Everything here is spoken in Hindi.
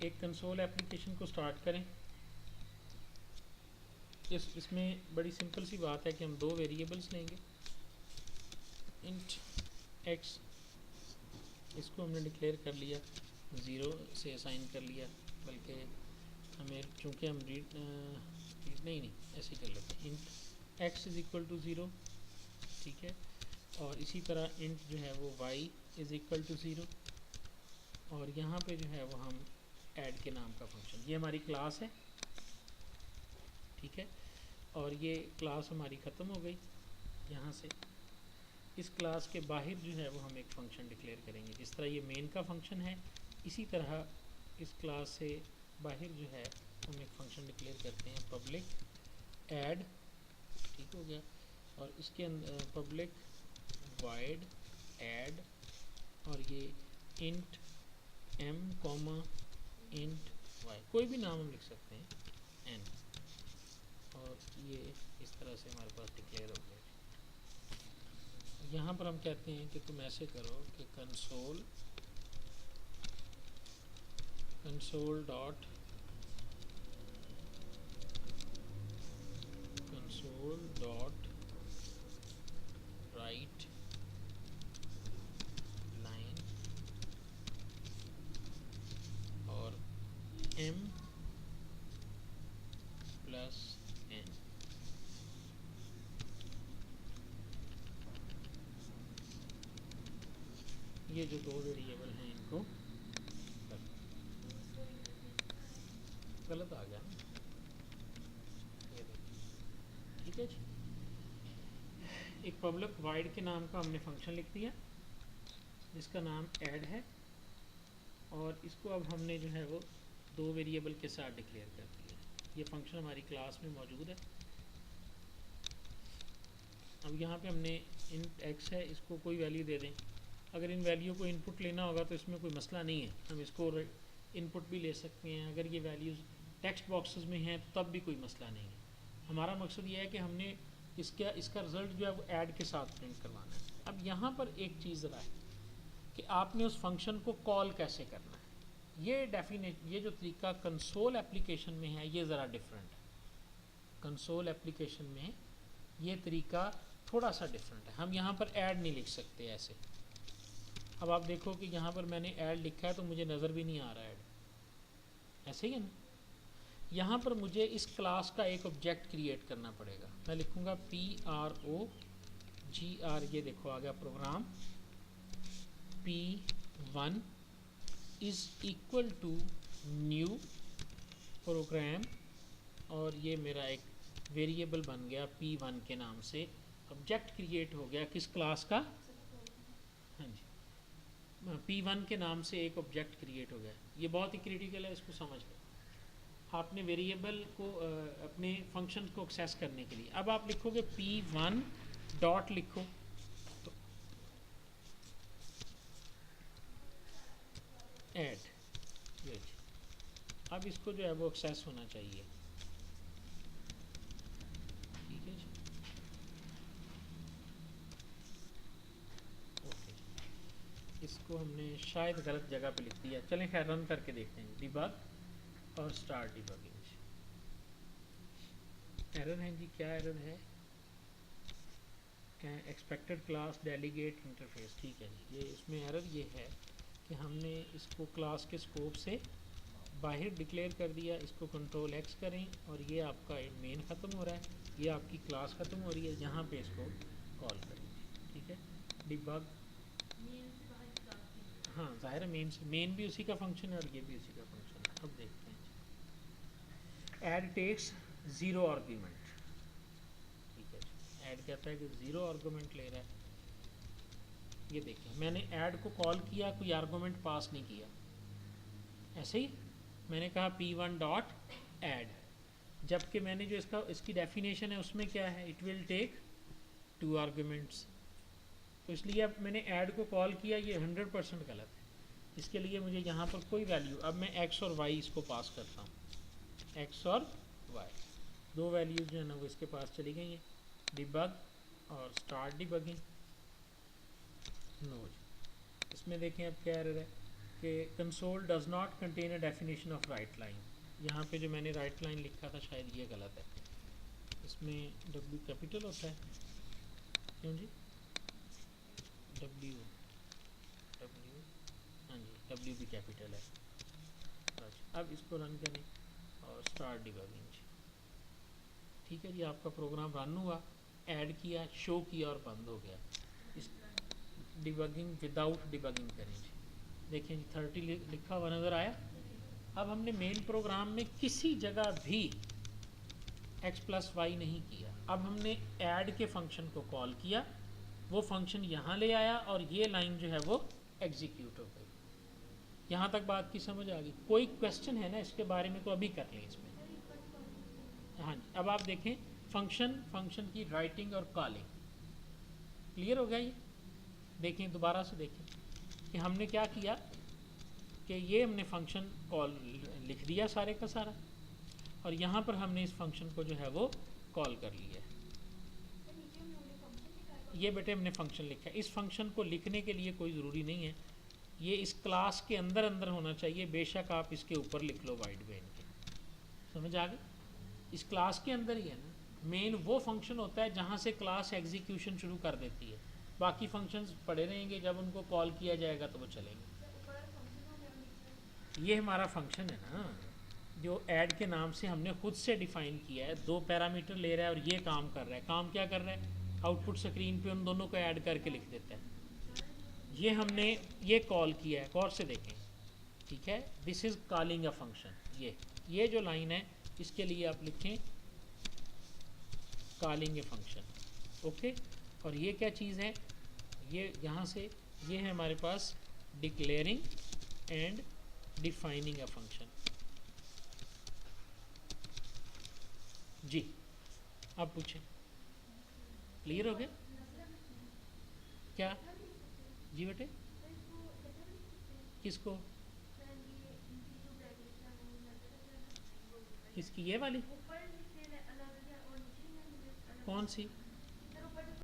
एक कंसोल एप्लीकेशन को स्टार्ट करें। इसमें बड़ी सिंपल सी बात है कि हम दो वेरिएबल्स लेंगे, इंट एक्स, इसको हमने डिक्लेयर कर लिया, 0 से असाइन कर लिया, बल्कि हमें चूँकि हम रीड नहीं ऐसे ही कर लेते हैं, int x is equal to 0, ठीक है। और इसी तरह इंट जो है वो y इज़ इक्वल टू 0, और यहाँ पे जो है वो हम ऐड के नाम का फंक्शन, ये हमारी क्लास है, ठीक है। और ये क्लास हमारी ख़त्म हो गई। यहाँ से इस क्लास के बाहर जो है वो हम एक फ़ंक्शन डिक्लेयर करेंगे, जिस तरह ये मेन का फंक्शन है, इसी तरह इस क्लास से बाहर जो है हम एक फ़ंक्शन डिक्लेयर करते हैं, पब्लिक ऐड, ठीक हो गया। और इसके अंदर पब्लिक वाइड ऐड, और ये int m comma int y, कोई भी नाम हम लिख सकते हैं n, और ये इस तरह से हमारे पास डिक्लेयर हो गया। यहाँ पर हम कहते हैं कि तुम ऐसे करो कि कंसोल डॉट राइट लाइन और m प्लस n, ये जो दो वेरिएबल हैं इनको गलत आ गया ना, ये देखिए, ठीक है जी। एक पब्लिक वाइड के नाम का हमने फंक्शन लिख दिया जिसका नाम ऐड है, और इसको अब हमने जो है वो दो वेरिएबल के साथ डिक्लेयर कर दिया। ये फंक्शन हमारी क्लास में मौजूद है। अब यहाँ पे हमने इंट एक्स है, इसको कोई वैल्यू दे दें। अगर इन वैल्यू को इनपुट लेना होगा तो इसमें कोई मसला नहीं है, हम इसको इनपुट भी ले सकते हैं। अगर ये वैल्यूज़ टेक्स्ट बॉक्सेस में हैं तब भी कोई मसला नहीं है। हमारा मकसद ये है कि हमने इसका रिज़ल्ट जो है वो ऐड के साथ प्रिंट करवाना है। अब यहाँ पर एक चीज़ ज़रा है कि आपने उस फंक्शन को कॉल कैसे करना है। ये जो तरीका कंसोल एप्लीकेशन में है ये ज़रा डिफरेंट है। कंसोल एप्लीकेशन में ये तरीका थोड़ा सा डिफरेंट है। हम यहाँ पर ऐड नहीं लिख सकते ऐसे। अब आप देखो कि यहाँ पर मैंने ऐड लिखा है तो मुझे नज़र भी नहीं आ रहा ऐड, ऐसे ही है ना। यहाँ पर मुझे इस क्लास का एक ऑब्जेक्ट क्रिएट करना पड़ेगा। मैं लिखूँगा PROGR, ये देखो आ गया program, P1 is equal to new program, और ये मेरा एक वेरिएबल बन गया P1 के नाम से। ऑब्जेक्ट क्रिएट हो गया किस क्लास का, हाँ जी, P1 के नाम से एक ऑब्जेक्ट क्रिएट हो गया। ये बहुत ही क्रिटिकल है, इसको समझ लो। आपने वेरिएबल को अपने फंक्शन को एक्सेस करने के लिए अब आप लिखोगे P1 डॉट लिखो तो ऐड, ये अब इसको जो है वो एक्सेस होना चाहिए, ठीक है जी, ओके। इसको हमने शायद गलत जगह पे लिख दिया, चलें खैर रन करके देखते हैं। डिबग और स्टार्ट डिबगिंग। एरर है जी, क्या एरर है, क्या एक्सपेक्टेड क्लास डेलीगेट इंटरफेस, ठीक है जी। ये इसमें एरर ये है कि हमने इसको क्लास के स्कोप से बाहर डिक्लेयर कर दिया। इसको कंट्रोल एक्स करें और ये आपका मेन ख़त्म हो रहा है, ये आपकी क्लास ख़त्म हो रही है, यहाँ पे इसको कॉल करें, ठीक है। डिबग, हाँ ज़ाहिर है मेन भी उसी का फंक्शन है और ये भी उसी का फंक्शन है। अब देखते हैं, ऐड टेक्स 0 आर्ग्यूमेंट, ठीक है। ऐड कहता है कि 0 आर्गूमेंट ले रहा है। ये देखिए मैंने ऐड को कॉल किया, कोई आर्गूमेंट पास नहीं किया, ऐसे ही मैंने कहा P1 डॉट ऐड, जबकि मैंने जो इसकी डेफिनेशन है उसमें क्या है, इट विल टेक 2 आर्गूमेंट्स। तो इसलिए अब मैंने ऐड को कॉल किया, ये 100% गलत है। इसके लिए मुझे यहाँ पर कोई वैल्यू, अब मैं x और y इसको पास करता हूँ, x और y दो वैल्यूज़ जो है ना वो इसके पास चली गई हैं। डिबग और स्टार्ट डिबगिंग, नो जी। इसमें देखें अब क्या एरर है, कि console does not contain a definition of right line. यहाँ पे जो मैंने राइट लाइन लिखा था शायद ये गलत है, इसमें W कैपिटल होता है, क्यों जी? W हाँ जी, W भी कैपिटल है। अच्छा, अब इसको रन करें और स्टार्ट डिबगिंग। ठीक है जी, आपका प्रोग्राम रन हुआ, ऐड किया, शो किया और बंद हो गया। इस डिबगिंग विदाउट डिबगिंग करें जी, देखें जी 30 लिखा हुआ नज़र आया। अब हमने मेन प्रोग्राम में किसी जगह भी x+y नहीं किया, अब हमने ऐड के फंक्शन को कॉल किया, वो फंक्शन यहाँ ले आया और ये लाइन जो है वो एग्जीक्यूट हो गई। यहाँ तक बात की समझ आ गई? कोई क्वेश्चन है ना इसके बारे में तो अभी कर लें इसमें। हाँ जी, अब आप देखें फंक्शन की राइटिंग और कॉलिंग क्लियर हो गया। ये देखें, दोबारा से देखें कि हमने क्या किया कि ये हमने फंक्शन कॉल लिख दिया सारे का सारा, और यहाँ पर हमने इस फंक्शन को जो है वो कॉल कर लिया है। ये बेटे हमने फंक्शन लिखा है। इस फंक्शन को लिखने के लिए कोई ज़रूरी नहीं है, ये इस क्लास के अंदर अंदर होना चाहिए, बेशक आप इसके ऊपर लिख लो वाइड वेन के। समझ आ गई? इस क्लास के अंदर ही है ना। मेन वो फंक्शन होता है जहाँ से क्लास एग्जीक्यूशन शुरू कर देती है, बाकी फंक्शंस पड़े रहेंगे, जब उनको कॉल किया जाएगा तो वो चलेंगे। ये हमारा फंक्शन है ना, जो ऐड के नाम से हमने खुद से डिफाइन किया है, 2 पैरामीटर ले रहा है और ये काम कर रहा है। काम क्या कर रहा है? आउटपुट स्क्रीन पे उन दोनों को ऐड करके लिख देता है। ये हमने ये कॉल किया है, गौर से देखें, ठीक है, this is calling a function. ये जो लाइन है इसके लिए आप लिखें कॉलिंग ए फंक्शन, ओके। और ये क्या चीज़ है? ये यहाँ से ये है हमारे पास declaring and defining a function. जी, आप पूछें, क्लियर हो गया क्या? जी बेटे, किसको? किसकी? ये वाली? कौन सी?